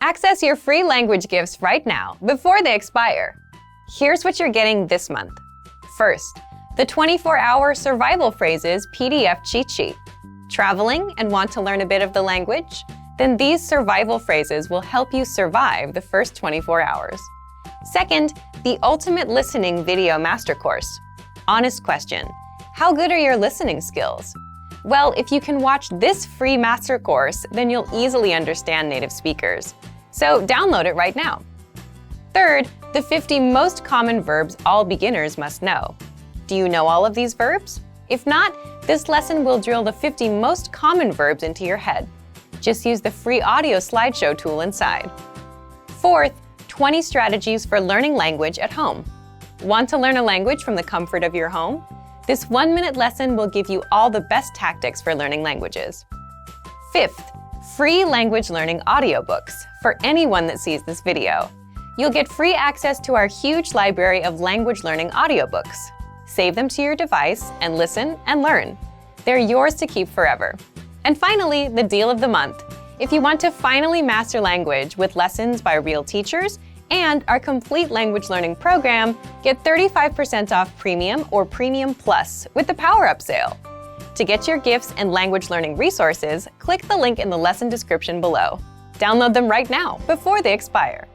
Access your free language gifts right now, before they expire. Here's what you're getting this month. First, the 24-hour Survival Phrases PDF cheat sheet. Traveling and want to learn a bit of the language? Then these survival phrases will help you survive the first 24 hours. Second, the Ultimate Listening Video Master Course. Honest question: how good are your listening skills? Well, if you can watch this free master course, then you'll easily understand native speakers. So download it right now. Third, the 50 most common verbs all beginners must know. Do you know all of these verbs? If not, this lesson will drill the 50 most common verbs into your head. Just use the free audio slideshow tool inside. Fourth, 20 strategies for learning language at home. Want to learn a language from the comfort of your home? This 1-minute lesson will give you all the best tactics for learning languages. Fifth, free language learning audiobooks for anyone that sees this video. You'll get free access to our huge library of language learning audiobooks. Save them to your device and listen and learn. They're yours to keep forever. And finally, the deal of the month. If you want to finally master language with lessons by real teachers and our complete language learning program, get 35% off Premium or Premium Plus with the Power Up sale. To get your gifts and language learning resources, click the link in the lesson description below. Download them right now, before they expire.